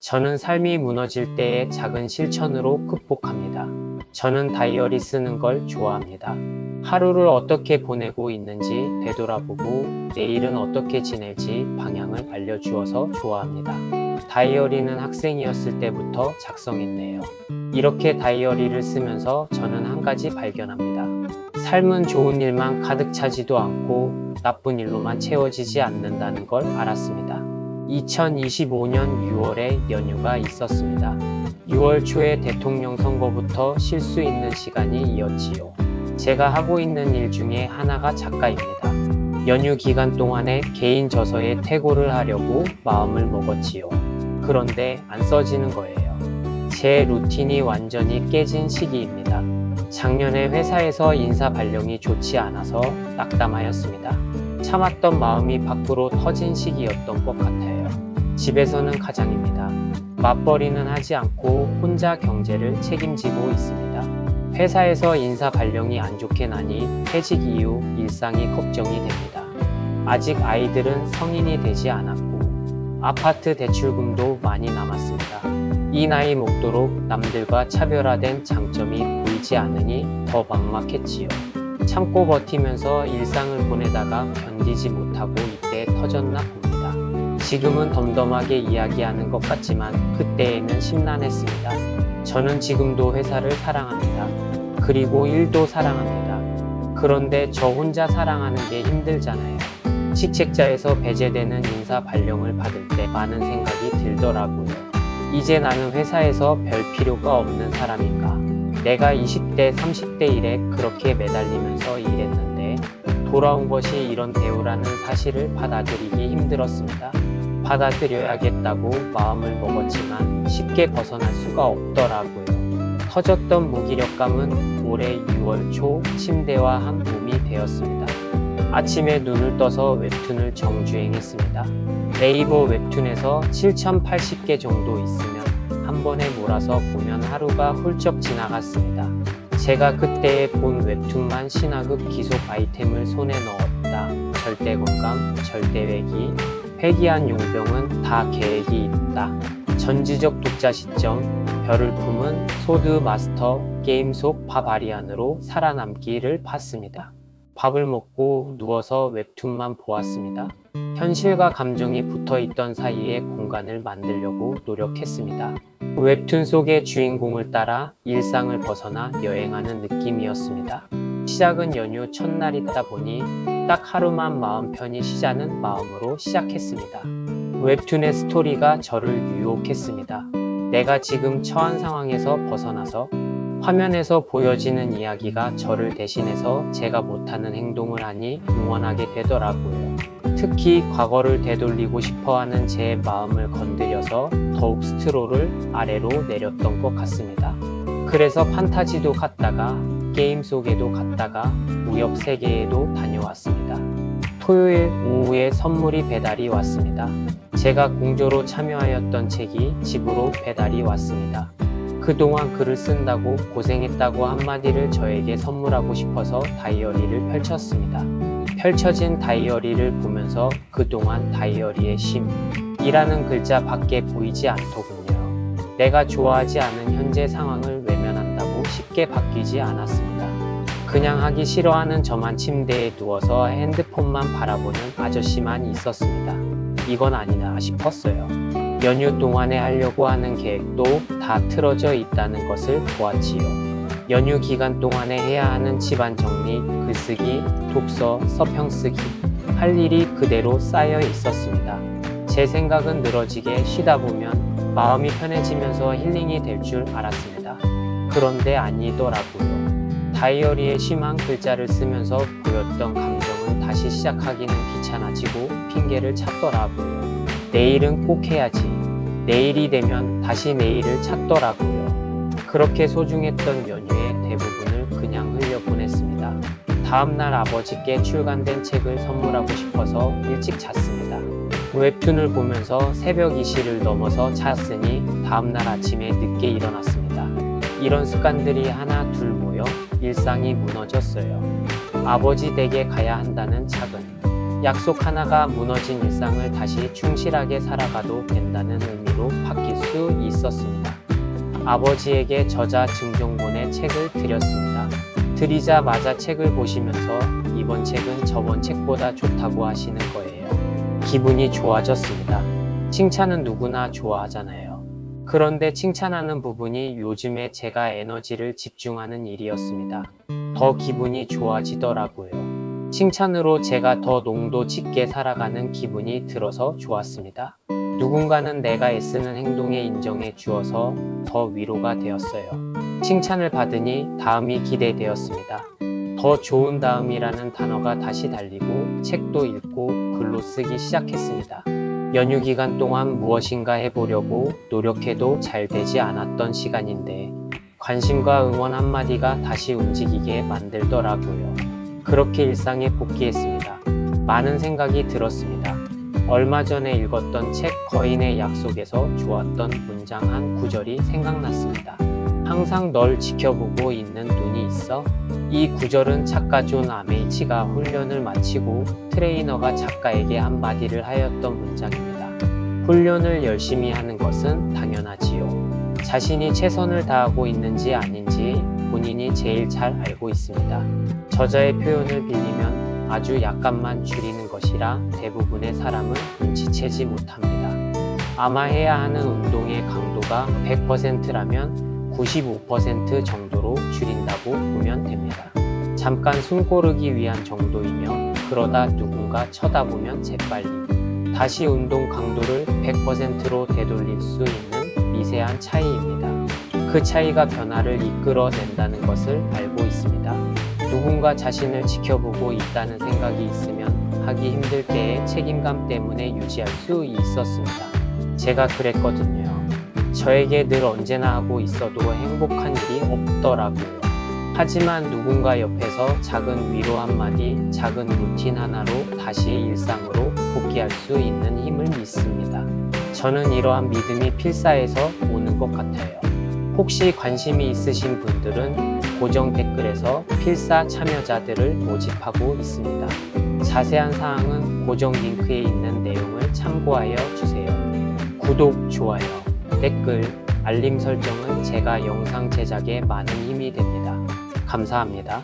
저는 삶이 무너질 때의 작은 실천으로 극복합니다. 저는 다이어리 쓰는 걸 좋아합니다. 하루를 어떻게 보내고 있는지 되돌아보고 내일은 어떻게 지낼지 방향을 알려주어서 좋아합니다. 다이어리는 학생이었을 때부터 작성했네요. 이렇게 다이어리를 쓰면서 저는 한 가지 발견합니다. 삶은 좋은 일만 가득 차지도 않고 나쁜 일로만 채워지지 않는다는 걸 알았습니다. 2025년 6월에 연휴가 있었습니다. 6월 초에 대통령 선거부터 쉴 수 있는 시간이 이었지요. 제가 하고 있는 일 중에 하나가 작가입니다. 연휴 기간 동안에 개인 저서에 퇴고를 하려고 마음을 먹었지요. 그런데 안 써지는 거예요. 제 루틴이 완전히 깨진 시기입니다. 작년에 회사에서 인사 발령이 좋지 않아서 낙담하였습니다. 참았던 마음이 밖으로 터진 시기였던 것 같아요. 집에서는 가장입니다. 맞벌이는 하지 않고 혼자 경제를 책임지고 있습니다. 회사에서 인사 발령이 안 좋게 나니 퇴직 이후 일상이 걱정이 됩니다. 아직 아이들은 성인이 되지 않았고 아파트 대출금도 많이 남았습니다. 이 나이 먹도록 남들과 차별화된 장점이 보이지 않으니 더 막막했지요. 참고 버티면서 일상을 보내다가 견디지 못하고 이때 터졌나 봅니다. 지금은 덤덤하게 이야기하는 것 같지만 그때에는 심란했습니다. 저는 지금도 회사를 사랑합니다. 그리고 일도 사랑합니다. 그런데 저 혼자 사랑하는 게 힘들잖아요. 직책자에서 배제되는 인사 발령을 받을 때 많은 생각이 들더라고요. 이제 나는 회사에서 별 필요가 없는 사람인가? 내가 20대, 30대 일에 그렇게 매달리면서 일했는데 돌아온 것이 이런 대우라는 사실을 받아들이기 힘들었습니다. 받아들여야겠다고 마음을 먹었지만 쉽게 벗어날 수가 없더라고요. 터졌던 무기력감은 올해 6월 초 침대와 한 몸이 되었습니다. 아침에 눈을 떠서 웹툰을 정주행했습니다. 네이버 웹툰에서 7,080개 정도 있으면 한 번에 몰아서 보면 하루가 훌쩍 지나갔습니다. 제가 그때에 본 웹툰만 신화극 기속 아이템을 손에 넣었다. 절대 건강, 절대 회기, 회귀한 용병은 다 계획이 있다. 전지적 독자 시점, 별을 품은 소드 마스터 게임 속 바바리안으로 살아남기를 봤습니다. 밥을 먹고 누워서 웹툰만 보았습니다. 현실과 감정이 붙어있던 사이에 공간을 만들려고 노력했습니다. 웹툰 속의 주인공을 따라 일상을 벗어나 여행하는 느낌이었습니다. 시작은 연휴 첫날이다 보니 딱 하루만 마음 편히 쉬자는 마음으로 시작했습니다. 웹툰의 스토리가 저를 유혹했습니다. 내가 지금 처한 상황에서 벗어나서 화면에서 보여지는 이야기가 저를 대신해서 제가 못하는 행동을 하니 응원하게 되더라고요. 특히 과거를 되돌리고 싶어하는 제 마음을 건드려서 더욱 스트롤을 아래로 내렸던 것 같습니다. 그래서 판타지도 갔다가 게임 속에도 갔다가 무협 세계에도 다녀왔습니다. 토요일 오후에 선물이 배달이 왔습니다. 제가 공조로 참여하였던 책이 집으로 배달이 왔습니다. 그동안 글을 쓴다고 고생했다고 한마디를 저에게 선물하고 싶어서 다이어리를 펼쳤습니다. 펼쳐진 다이어리를 보면서 그동안 다이어리의 쉼이라는 글자 밖에 보이지 않더군요. 내가 좋아하지 않은 현재 상황을 외면한다고 쉽게 바뀌지 않았습니다. 그냥 하기 싫어하는 저만 침대에 누워서 핸드폰만 바라보는 아저씨만 있었습니다. 이건 아니다 싶었어요. 연휴 동안에 하려고 하는 계획도 다 틀어져 있다는 것을 보았지요. 연휴 기간 동안에 해야 하는 집안 정리, 글쓰기, 독서, 서평 쓰기 할 일이 그대로 쌓여 있었습니다. 제 생각은 늘어지게 쉬다 보면 마음이 편해지면서 힐링이 될 줄 알았습니다. 그런데 아니더라고요. 다이어리에 심한 글자를 쓰면서 보였던 감정은 다시 시작하기는 귀찮아지고 핑계를 찾더라고요. 내일은 꼭 해야지. 내일이 되면 다시 내일을 찾더라고요. 그렇게 소중했던 연휴의 대부분을 그냥 흘려보냈습니다. 다음날 아버지께 출간된 책을 선물하고 싶어서 일찍 잤습니다. 웹툰을 보면서 새벽 2시를 넘어서 잤으니 다음날 아침에 늦게 일어났습니다. 이런 습관들이 하나 둘 모여 일상이 무너졌어요. 아버지 댁에 가야 한다는 차근, 약속 하나가 무너진 일상을 다시 충실하게 살아가도 된다는 의미로 바뀔 수 있었습니다. 아버지에게 저자 증정본의 책을 드렸습니다. 드리자마자 책을 보시면서 이번 책은 저번 책보다 좋다고 하시는 거예요. 기분이 좋아졌습니다. 칭찬은 누구나 좋아하잖아요. 그런데 칭찬하는 부분이 요즘에 제가 에너지를 집중하는 일이었습니다. 더 기분이 좋아지더라고요. 칭찬으로 제가 더 농도 짙게 살아가는 기분이 들어서 좋았습니다. 누군가는 내가 애쓰는 행동에 인정해 주어서 더 위로가 되었어요. 칭찬을 받으니 다음이 기대되었습니다. 더 좋은 다음이라는 단어가 다시 달리고 책도 읽고 글로 쓰기 시작했습니다. 연휴 기간 동안 무엇인가 해보려고 노력해도 잘 되지 않았던 시간인데 관심과 응원 한마디가 다시 움직이게 만들더라고요. 그렇게 일상에 복귀했습니다. 많은 생각이 들었습니다. 얼마 전에 읽었던 책 거인의 약속에서 좋았던 문장 한 구절이 생각났습니다. 항상 널 지켜보고 있는 눈이 있어. 이 구절은 작가 존 아메이치가 훈련을 마치고 트레이너가 작가에게 한마디를 하였던 문장입니다. 훈련을 열심히 하는 것은 당연하지요. 자신이 최선을 다하고 있는지 아닌지 본인이 제일 잘 알고 있습니다. 저자의 표현을 빌리면 아주 약간만 줄이는 것이라 대부분의 사람은 눈치채지 못합니다. 아마 해야 하는 운동의 강도가 100%라면 95% 정도로 줄인다고 보면 됩니다. 잠깐 숨 고르기 위한 정도이며 그러다 누군가 쳐다보면 재빨리 다시 운동 강도를 100%로 되돌릴 수 있는 미세한 차이입니다. 그 차이가 변화를 이끌어낸다는 것을 알고 있습니다. 누군가 자신을 지켜보고 있다는 생각이 있으면 하기 힘들 때의 책임감 때문에 유지할 수 있었습니다. 제가 그랬거든요. 저에게 늘 언제나 하고 있어도 행복한 일이 없더라고요. 하지만 누군가 옆에서 작은 위로 한마디, 작은 루틴 하나로 다시 일상으로 복귀할 수 있는 힘을 믿습니다. 저는 이러한 믿음이 필사에서 오는 것 같아요. 혹시 관심이 있으신 분들은 고정 댓글에서 필사 참여자들을 모집하고 있습니다. 자세한 사항은 고정 링크에 있는 내용을 참고하여 주세요. 구독, 좋아요, 댓글, 알림 설정은 제가 영상 제작에 많은 힘이 됩니다. 감사합니다.